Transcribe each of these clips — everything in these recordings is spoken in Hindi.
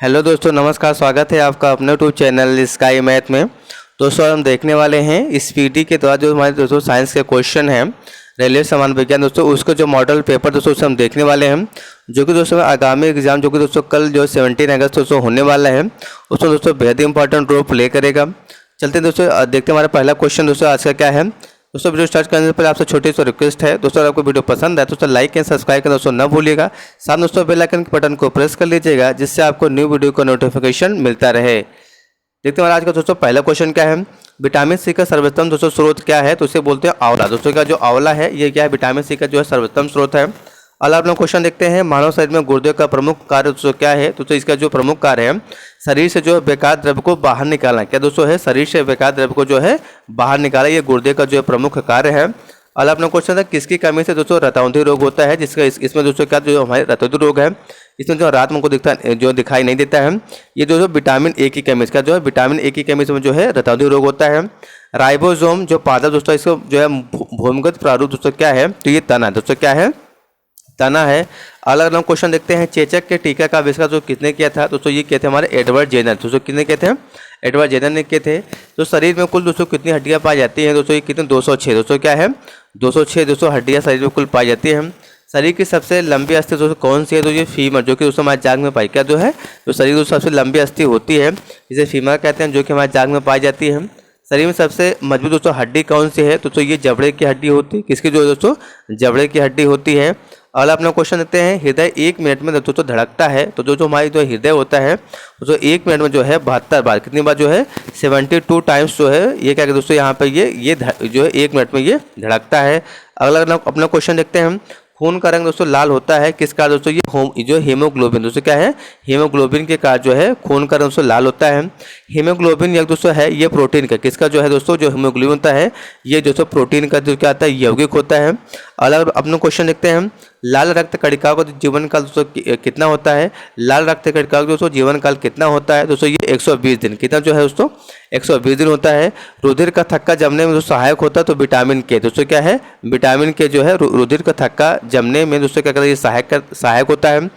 हेलो दोस्तों, नमस्कार। स्वागत है आपका अपने यूट्यूब चैनल स्काई मैथ में। दोस्तों हम देखने वाले हैं स्पीडी के द्वारा जो हमारे दोस्तों साइंस के क्वेश्चन हैं रेलवे सामान्य विज्ञान दोस्तों, उसको जो मॉडल पेपर दोस्तों उसे हम देखने वाले हैं, जो कि दोस्तों आगामी एग्जाम जो कि दोस्तों कल जो 17 अगस्त दोस्तों होने वाला है उसमें दोस्तों बेहद इंपॉर्टेंट रोल प्ले करेगा। चलते हैं दोस्तों, देखते हैं हमारा पहला क्वेश्चन दोस्तों आज का क्या है। दोस्तों वीडियो स्टार्ट करने से पहले आपसे छोटी सी रिक्वेस्ट है दोस्तों, अगर आपको वीडियो पसंद है तो लाइक एंड सब्सक्राइब करना दोस्तों न भूलिएगा। साथ दोस्तों बेल आइकन के बटन को प्रेस कर लीजिएगा, जिससे आपको न्यू वीडियो का नोटिफिकेशन मिलता रहे। देखते हैं आज का दोस्तों पहला क्वेश्चन क्या है। विटामिन सी का सर्वोत्तम दोस्तों स्रोत क्या है, तो उसे बोलते हैं आंवला। दोस्तों का जो आंवला है ये क्या है, विटामिन सी का जो है सर्वोत्तम स्रोत है। अगला आप लोग क्वेश्चन देखते हैं, मानव शरीर में गुर्दे का प्रमुख कार्य दोस्तों क्या है, तो इसका जो प्रमुख कार्य है शरीर से जो है बेकार द्रव्य को बाहर निकालना। क्या दोस्तों है, शरीर से बेकार द्रव्य को जो है बाहर निकाला, ये गुर्दे का जो है प्रमुख कार्य है। अगला अपना क्वेश्चन था, किसकी कमी से दोस्तों रतौंधी रोग होता है, जिसका इसमें दोस्तों क्या जो हमारे रतौंधी रोग है इसमें जो रात में को दिखाई नहीं देता है, ये जो विटामिन ए की कमी, इसका जो है विटामिन ए की कमी से जो है रतौंधी रोग होता है। राइबोसोम जो पादप दोस्तों इसको जो है भूमिगत प्रारूप दोस्तों क्या है, तो ये तना दोस्तों क्या है, तना है। अलग अलग क्वेश्चन देखते हैं, चेचक के टीका का आविष्कार जो किसने किया था, दोस्तों ये किए थे हमारे एडवर्ड जेनर। दोस्तों कितने किए थे, एडवर्ड जेनर ने किए थे। तो शरीर में कुल दोस्तों कितनी हड्डियां पाई जाती हैं, दोस्तों ये कितने 206 दोस्तों क्या है 206 दोस्तों हड्डियां शरीर में कुल पाई जाती हैं। शरीर की सबसे लंबी अस्थि दोस्तों कौन सी है, तो ये फीमर, जो कि दोस्तों हमारे जांघ में पाई क्या जो है, जो शरीर की सबसे लंबी अस्थि होती है इसे फीमर कहते हैं, जो कि हमारे जांघ में पाई जाती है। शरीर में सबसे मजबूत दोस्तों हड्डी कौन सी है, तो ये जबड़े की हड्डी होती है, किसकी जो दोस्तों जबड़े की हड्डी होती है। अगला अपना क्वेश्चन देते हैं, हृदय 1 मिनट में दोस्तों धड़कता है, तो जो हमारी जो हृदय होता है तो 1 मिनट में जो है 72 बार, कितनी बार जो है 72 टाइम्स जो है ये क्या दोस्तों यहाँ पे ये जो है 1 मिनट में ये धड़कता है। अगला अपना क्वेश्चन देखते हैं, खून का रंग दोस्तों लाल होता है किस कारण, दोस्तों ये जो हीमोग्लोबिन दोस्तों क्या है, हीमोग्लोबिन के कारण जो है खून का रंग दोस्तों लाल होता है। हीमोग्लोबिन यह दोस्तों है ये प्रोटीन का, किसका जो है दोस्तों जो हीमोग्लोबिन होता है ये दोस्तों प्रोटीन का जो क्या आता है यौगिक होता है। अलग अपना क्वेश्चन देखते हैं, लाल रक्त कणिकाओं का जीवन काल दोस्तों कितना होता है, लाल रक्त कणिकाओं का दोस्तों जीवन काल कितना होता है, दोस्तों ये 120 दिन, कितना जो है दोस्तों 120 दिन होता है। रुधिर का थक्का जमने में दोस्तों सहायक होता है, तो विटामिन के दोस्तों क्या है, विटामिन के जो है रुधिर का थक्का जमने में दोस्तों क्या करता है, ये सहायक होता है।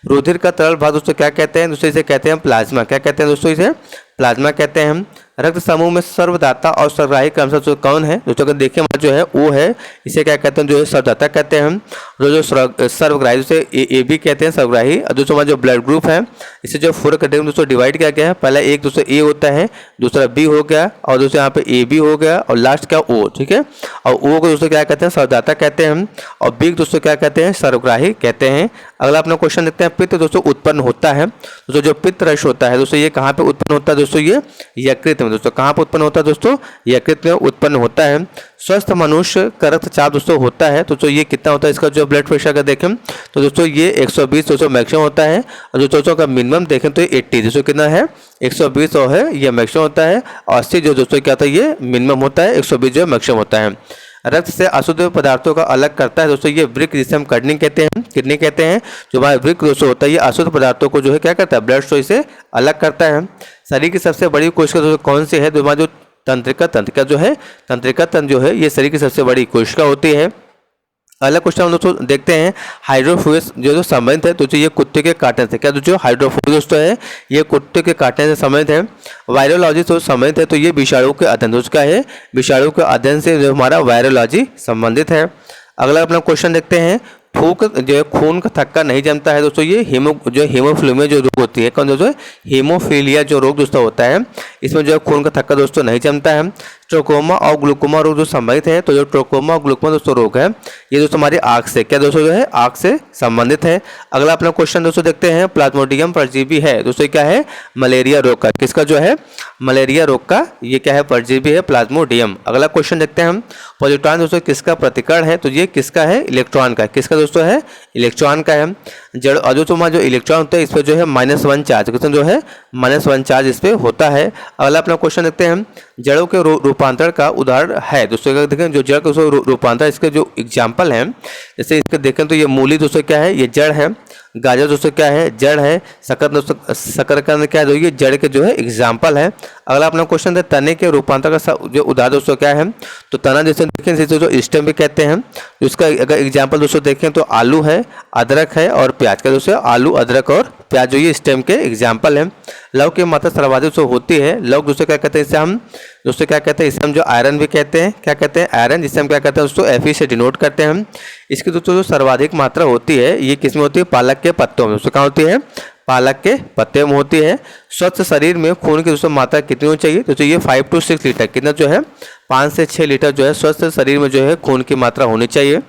रुधिर का तरल भाग दोस्तों क्या कहते हैं, दोस्तों इसे कहते हैं प्लाज्मा, क्या कहते हैं दोस्तों इसे प्लाज्मा कहते हैं हम। रक्त समूह में सर्वदाता और सर्वग्राही क्रमशः कौन है, दोस्तों अगर देखें हमारा जो है वो है, इसे क्या कहते हैं जो है सर्वदाता कहते हैं हम। जो सर्वग्राही दोस्तों ए बी कहते हैं सर्वग्राही। और दोस्तों हमारा जो ब्लड ग्रुप है इसे जो 4 कैटेगरी में दोस्तों डिवाइड किया गया है, पहला एक दोस्तों ए होता है, दूसरा बी हो गया, और दोस्तों यहाँ पे ए बी हो गया, और लास्ट क्या ओ, ठीक है। और ओ को दोस्तों क्या कहते हैं सर्वदाता कहते हैं हम, और बी दोस्तों क्या कहते हैं सर्वग्राही कहते हैं। अगला अपना क्वेश्चन देखते हैं, पित्त दोस्तों उत्पन्न होता है, दोस्तों जो पित्त रस होता है दोस्तों ये कहाँ पे उत्पन्न होता है, दोस्तों ये यकृत में, दोस्तों कहाँ पे उत्पन्न होता है, दोस्तों यकृत में उत्पन्न होता है। स्वस्थ मनुष्य का रक्तचाप दोस्तों होता है, तो ये कितना होता है, इसका जो ब्लड प्रेशर का देखें तो दोस्तों ये 120 दोस्तों मैक्सिमम होता है, और जो दोस्तों का मिनिमम देखें तो 80 दोस्तों कितना है 120 है ये मैक्सिमम होता है, और 80 जो दोस्तों क्या होता है ये मिनिमम होता है, 120 जो मैक्सिमम होता है। रक्त से अशुद्ध पदार्थों का अलग करता है दोस्तों ये वृक्क, जिसे हम किडनी कहते हैं, किडनी कहते हैं। जो हमारा वृक्क दोस्तों होता है ये अशुद्ध पदार्थों को जो है क्या करता है, ब्लड स्टोर से अलग करता है। शरीर की सबसे बड़ी कोशिका दोस्तों कौन सी है, हमारा जो तंत्रिका जो है, तंत्रिका तंत्र जो है ये शरीर की सबसे बड़ी कोशिका होती है। अगला क्वेश्चन हम दोस्तों देखते हैं, हाइड्रोफोबिस जो संबंधित है, तो जो कुत्ते के काटने से, क्या जो हाइड्रोफोबिस दोस्तों है ये कुत्ते के काटने से संबंधित है। वायरोलॉजी तो संबंधित है, तो ये विषाणु के अध्ययन दोस्तों का है, विषाणु के अध्ययन से जो हमारा वायरोलॉजी संबंधित है। अगला अपना क्वेश्चन देखते हैं, थूक जो है खून का थक्का नहीं जमता है, दोस्तों ये हीमोफिलिया जो रोग होती है, कौन दोस्तों हीमोफिलिया जो रोग दोस्तों होता है इसमें जो है खून का थक्का दोस्तों नहीं जमता है। ट्रोकोमा और ग्लूकोमा रोग जो संबंधित है, तो जो ट्रोकोमा और ग्लूकोमा दोस्तों रोग है ये दोस्तों हमारी आँख से क्या दोस्तों जो है आँख से संबंधित है। अगला अपना क्वेश्चन दोस्तों देखते हैं, प्लाज्मोडियम परजीवी है दोस्तों क्या है, मलेरिया रोग का, किसका जो है मलेरिया रोग का ये क्या है परजीवी है प्लाज्मोडियम। अगला क्वेश्चन देखते हैं हम, पॉजिट्रॉन दोस्तों किसका प्रतिकरण है, तो ये किसका है इलेक्ट्रॉन का, किसका दोस्तों है इलेक्ट्रॉन का है। जड़ जो तुम्हारा जो इलेक्ट्रॉन होता है इस पर जो है -1 चार्ज, कितना जो है -1 चार्ज इस पर होता है। अगला अपना क्वेश्चन देखते हैं, जड़ों के रूपांतरण का उदाहरण है दोस्तों, अगर देखें जो जड़ के रूपांतरण इसके जो एग्जाम्पल हैं, जैसे इसके देखें तो ये मूली दोस्तों क्या है ये जड़ है। गाजर दोस्तों क्या है, जड़ है। शक्कर दोस्तों, शकरकंद क्या है, ये जड़ के जो है एग्जाम्पल है। अगला अपना क्वेश्चन है तने के रूपांतर का जो उदाहरण दोस्तों क्या है, तो तना जैसे देखें जैसे जो स्टेम भी कहते हैं। उसका अगर एग्जाम्पल दोस्तों देखें तो आलू है, अदरक है और प्याज का। दोस्तों आलू, अदरक और प्याज जो ये स्टेम के एग्जाम्पल है। लव की मात्रा सर्वाधिक जो होती है, लव दोस्तों क्या कहते हैं, इसे हम दोस्तों क्या कहते हैं, इसे हम जो आयरन भी कहते हैं, क्या कहते हैं, आयरन, जिसे हम क्या कहते हैं दोस्तों Fe से डिनोट करते हैं हम। इसकी दोस्तों जो सर्वाधिक मात्रा होती है ये किसमें होती है, पालक के पत्तों में। दोस्तों कहाँ होती है, पालक के पत्ते में होती है। स्वस्थ शरीर में खून की दोस्तों मात्रा कितनी होनी चाहिए, तो ये 5 to 6 लीटर, कितना जो है 5 से 6 लीटर जो है स्वस्थ शरीर में जो है खून की मात्रा होनी चाहिए।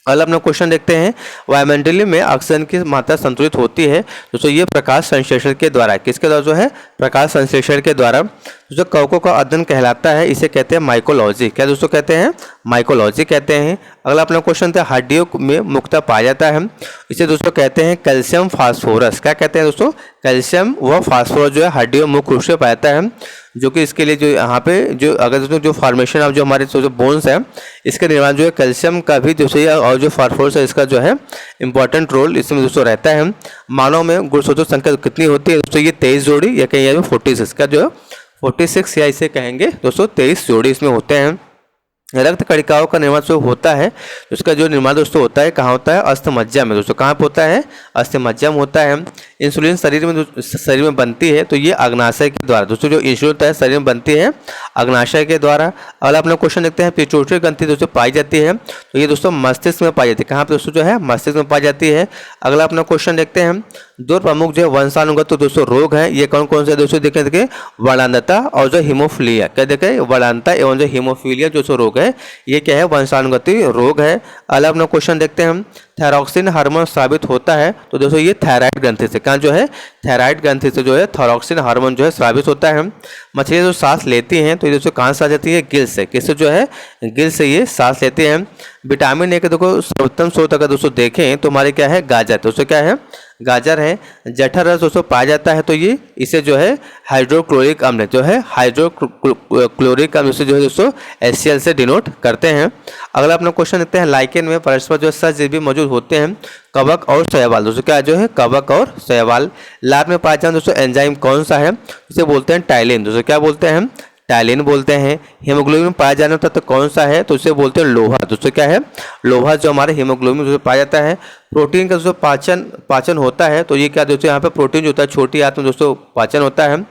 अगला अपना क्वेश्चन देखते हैं, वायुमंडलीय में ऑक्सीजन की मात्रा संतुलित होती है दोस्तों ये प्रकाश संश्लेषण के द्वारा। किसके द्वारा जो है, प्रकाश संश्लेषण के द्वारा। जो कवकों का अध्ययन कहलाता है इसे कहते हैं माइकोलॉजी। क्या दोस्तों कहते हैं, माइकोलॉजी कहते हैं। अगला अपना क्वेश्चन था, हड्डियों में मुख्यतः पाया जाता है, इसे दोस्तों कहते हैं कैल्शियम फास्फोरस। क्या कहते हैं दोस्तों, कैल्शियम व फास्फोरस जो है हड्डियों में मुख्य रूप से पाया जाता है। जो कि इसके लिए जो यहाँ पे जो अगर दोस्तों जो फॉर्मेशन ऑफ जो हमारे जो बोन्स है, इसके निर्माण जो है कैल्शियम का भी दोस्तों और जो फास्फोरस है इसका जो है इंपॉर्टेंट रोल इसमें दोस्तों रहता है। मानव में गुणसूत्रों की संख्या कितनी होती है दोस्तों, ये 23 जोड़ी, या कहीं 46 का जो 46 या इसे कहेंगे दोस्तों 23 जोड़ी इसमें होते हैं। रक्त कणिकाओं का निर्माण जो होता है, उसका जो निर्माण दोस्तों होता है कहाँ होता है, अस्थमज्जा में। दोस्तों कहाँ पे होता है, अस्थमज्जा में होता है। इंसुलिन शरीर में बनती है तो ये अग्नाशय के द्वारा। दोस्तों जो इंसुलिन होता है शरीर में बनती है अग्नाशय के द्वारा। अगला अपना क्वेश्चन देखते हैं, पिट्यूटरी ग्रंथि दोस्तों पाई जाती है, तो ये दोस्तों मस्तिष्क में पाई जाती है। कहाँ पे दोस्तों जो है, मस्तिष्क में पाई जाती है। अगला अपना क्वेश्चन देखते हैं, दो प्रमुख जो वंशानुगत तो दोस्तों रोग है, ये कौन कौन से दोस्तों देखें, वर्णांधता और जो हीमोफीलिया। क्या देखें, वर्णांधता एवं जो हीमोफीलिया जो रोग है ये क्या है, वंशानुगति रोग है। अगला अपना क्वेश्चन देखते हैं हम, थायरॉक्सिन हार्मोन स्रावित होता है, तो दोस्तों ये थायराइड ग्रंथि से। कहाँ जो है, थायराइड ग्रंथि से जो है थायरॉक्सिन हार्मोन जो है स्रावित होता है। मछलियाँ जो सांस लेती हैं तो ये दोस्तों कहाँ से आ जाती है, गिल से। किससे जो है, गिल से ये सांस लेती हैं। विटामिन ए के देखो सर्वोत्तम स्रोत अगर दोस्तों देखें तो हमारे क्या है, गाजर। दोस्तों क्या है, गाजर है। जठर रस दोस्तों पाया जाता है, तो ये इसे जो है हाइड्रोक्लोरिक अम्ल जो है, हाइड्रोक्लोरिक अम्ल से जो है दोस्तों HCl से डिनोट करते हैं। अगला अपना क्वेश्चन देखते हैं, लाइकेन में परस्पर जो सहजीवी मौजूद होते हैं, कवक और शैवाल। दोस्तों क्या जो है, कवक और शैवाल। लार में पाया जाता दोस्तों एंजाइम कौन सा है, इसे बोलते हैं टाइलिन। दोस्तों क्या बोलते हैं, टाइलिन बोलते हैं। हीमोग्लोबिन में पाया जाने वाला तत्व कौन सा है, तो इसे बोलते हैं लोहा। दोस्तों क्या है, लोहा जो हमारे हीमोग्लोबिन में पाया जाता है। प्रोटीन का दोस्तों पाचन होता है, तो ये क्या दोस्तों यहाँ पे प्रोटीन जो होता है छोटी आंत में दोस्तों पाचन होता है।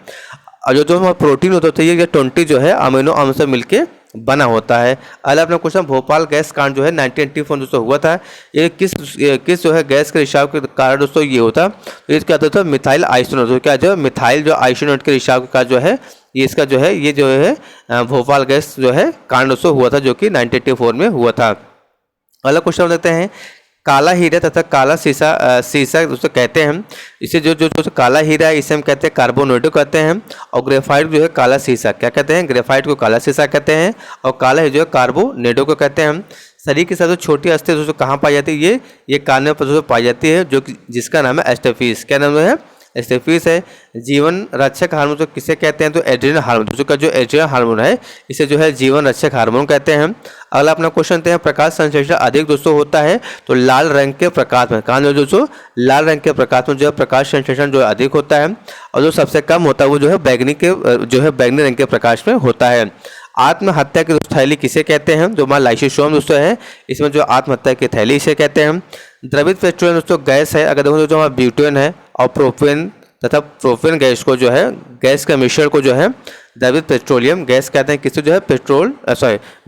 और जो हमारा प्रोटीन होता है ये 20 जो है अमीनो अम्ल से मिलके बना होता है। अगला अपना क्वेश्चन, भोपाल गैस कांड जो है 1984 दोस्तों हुआ था, ये किस जो है गैस के रिसाव के कारण दोस्तों ये होता, तो ये क्या होता है, मिथाइल आइसोनेट। तो क्या जो है, मिथाइल जो आइसोनेट के रिसाव का जो है ये इसका जो है, ये जो है भोपाल गैस जो है कांड दोस्तों हुआ था, जो कि 1984 में हुआ था। अगला क्वेश्चन देखते हैं, काला हीरा तथा काला सीसा दोस्तों कहते हैं, इसे जो जो जो काला हीरा है इसे हम कहते हैं कार्बोनेटो कहते हैं, और ग्रेफाइट जो है काला सीसा क्या कहते हैं, ग्रेफाइट को काला सीसा कहते हैं, और काला जो है कार्बोनेटो को कहते हैं। शरीर के साथ जो छोटी अस्थि दोस्तों कहाँ पाई जाती है, ये कान में दोस्तों पाई जाती है, जो जिसका नाम है एस्टेफिस। क्या नाम है, एस्टेफिस है। जीवन रक्षक हार्मोन तो किसे कहते हैं, तो एड्रिनल हार्मोन। दोस्तों का जो एड्रिनल हार्मोन है इसे जो है जीवन रक्षक हार्मोन कहते हैं। अगला अपना क्वेश्चन है, प्रकाश संश्लेषण अधिक दोस्तों होता है तो लाल रंग के प्रकाश में। कहाँ जो दोस्तों, लाल रंग के प्रकाश में जो है प्रकाश संश्लेषण जो अधिक होता है, और जो सबसे कम होता है वो जो है बैगनी रंग के प्रकाश में होता है। आत्महत्या की थैली किसे कहते हैं, जो हमारा लाइसोसोम दोस्तों है, इसमें जो आत्महत्या की थैली इसे कहते हैं। द्रवित पेट्रोलियम दोस्तों गैस है, अगर देखो जो हमारा ब्यूटेन है और प्रोपेन तथा प्रोपेन गैस को जो है, गैस के मिश्रण को जो है द्रवित पेट्रोलियम गैस कहते हैं। किससे जो है,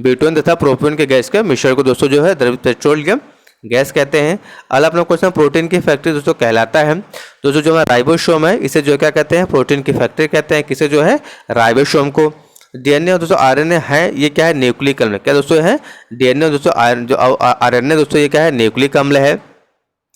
ब्यूटेन तथा प्रोपेन के गैस के मिश्रण को दोस्तों जो है द्रवित पेट्रोलियम गैस कहते हैं। अगला अपना क्वेश्चन, प्रोटीन की फैक्ट्री दोस्तों कहलाता है, दोस्तों जो हमारा राइबोसोम है इसे जो क्या कहते हैं, प्रोटीन की फैक्ट्री कहते हैं। किसे जो है, राइबोसोम को। डीएनए और दोस्तों आरएनए है, ये क्या है, न्यूक्लिक अम्ल। क्या दोस्तों है, डीएनए दोस्तों आरएनए दोस्तों ये क्या है, न्यूक्लिक अम्ल है।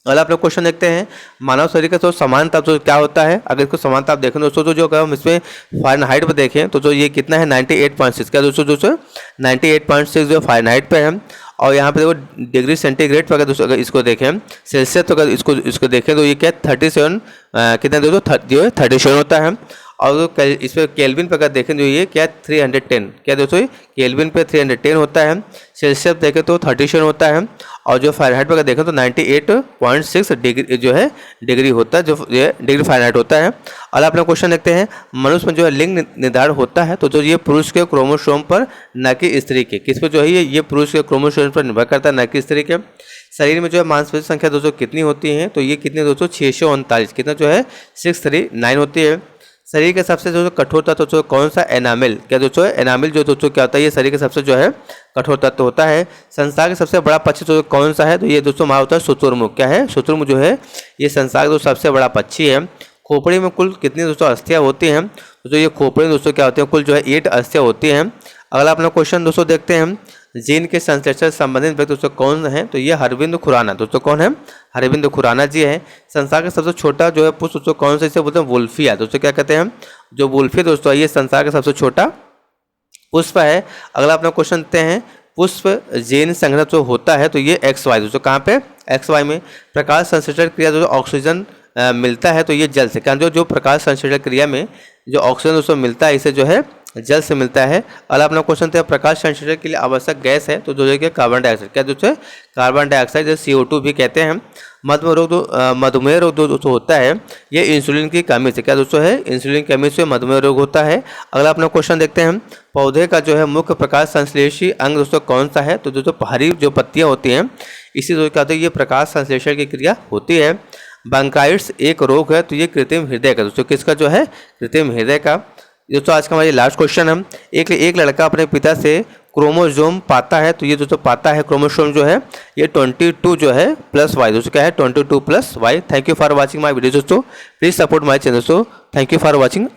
अगला अपना क्वेश्चन देखते हैं, मानव शरीर का तो समान ताप तो क्या होता है, अगर इसको समान ताप देखें दोस्तों तो जो हम इसमें फ़ारेनहाइट पर देखें तो ये कितना है, 98.6। क्या दोस्तों 98.6 जो फ़ारेनहाइट पे है। और यहाँ पे देखो डिग्री सेंटीग्रेड पर अगर इसको देखें सेल्सियस, तो अगर इसको देखें तो ये क्या 37 कितना दोस्तों 37 होता है। और इस पर केल्विन पर अगर देखें जो ये क्या 310, क्या दोस्तों केल्विन पे 310 होता है, सेल्सियस देखें तो 37 होता है, और जो फ़ारेनहाइट पर अगर देखें तो 98.6 डिग्री जो है डिग्री होता है, जो ये डिग्री फ़ारेनहाइट होता है। और अपना क्वेश्चन देखते हैं, मनुष्य में जो है लिंग निर्धारण होता है तो जो ये पुरुष के क्रोमोसोम पर न कि स्त्री के, किस पर जो है ये पुरुष के क्रोमोसोम पर निर्भर करता है न कि स्त्री के। शरीर में जो है मांसपेशी संख्या दोस्तों कितनी होती है, तो ये कितनी दोस्तों 639, कितना जो है 639 होती है। शरीर के सबसे जो कठोर तत्व तो कौन सा, एनामिल, क्या दोस्तों एनामिल जो दोस्तों क्या होता है, ये शरीर के सबसे जो है कठोर तत्व होता है। संसार का सबसे बड़ा पक्षी तो कौन सा है, तो ये दोस्तों हमारा होता है शुतुरमुर्ग, क्या है शुतुरमुर्ग जो है ये संसार का सबसे बड़ा पक्षी है। खोपड़ी में कुल कितनी दोस्तों अस्थियाँ होती हैं, तो ये खोपड़ी में दोस्तों क्या होती है कुल जो है 8 अस्थियाँ होती हैं। अगला अपना क्वेश्चन दोस्तों देखते हैं, जीन के संश्लेषण से संबंधित व्यक्ति दोस्तों कौन है, तो ये अरविंद खुराना, दोस्तों कौन है अरविंद खुराना जी है। संसार का सबसे छोटा जो है पुष्प दोस्तों कौन सा, इसे बोलते हैं वुल्फिया, दोस्तों क्या कहते हैं जो वुल्फिया दोस्तों ये संसार का सबसे छोटा पुष्प है। अगला अपना क्वेश्चन देखते हैं, पुष्प जीन संग्रह जो होता है तो ये XY, दोस्तों कहाँ पे XY में। प्रकाश संश्लेषण क्रिया जो ऑक्सीजन मिलता है तो ये जल से, क्या जो प्रकाश संश्लेषण क्रिया में जो ऑक्सीजन दोस्तों मिलता है इसे जो है जल से मिलता है। अगला अपना क्वेश्चन था, प्रकाश संश्लेषण के लिए आवश्यक गैस है तो जो है कार्बन डाइऑक्साइड, क्या दोस्तों कार्बन डाइऑक्साइड जो CO2 भी कहते हैं। मधुमेह रोग दोस्तों होता है ये इंसुलिन की कमी से, क्या दोस्तों है इंसुलिन की कमी से मधुमेह रोग होता है। अगला अपना क्वेश्चन देखते हैं, पौधे का जो है मुख्य प्रकाश संश्लेषी अंग दोस्तों कौन सा है, तो दोस्तों हरी जो पत्तियाँ होती हैं इसी दोस्तों क्या होता है ये प्रकाश संश्लेषण की क्रिया होती है। ब्रोंकाइटिस एक रोग है तो ये कृत्रिम हृदय का, दोस्तों किसका जो है कृत्रिम हृदय का। दोस्तों आज का हमारा लास्ट क्वेश्चन है, एक लड़का अपने पिता से क्रोमोसोम पाता है तो ये दोस्तों पाता है क्रोमोसोम जो है ये 22 जो है +Y, दोस्तों क्या है 22 + Y। Thank you for watching my video दोस्तों, प्लीज सपोर्ट माय चैनल दोस्तों, थैंक यू फॉर वाचिंग।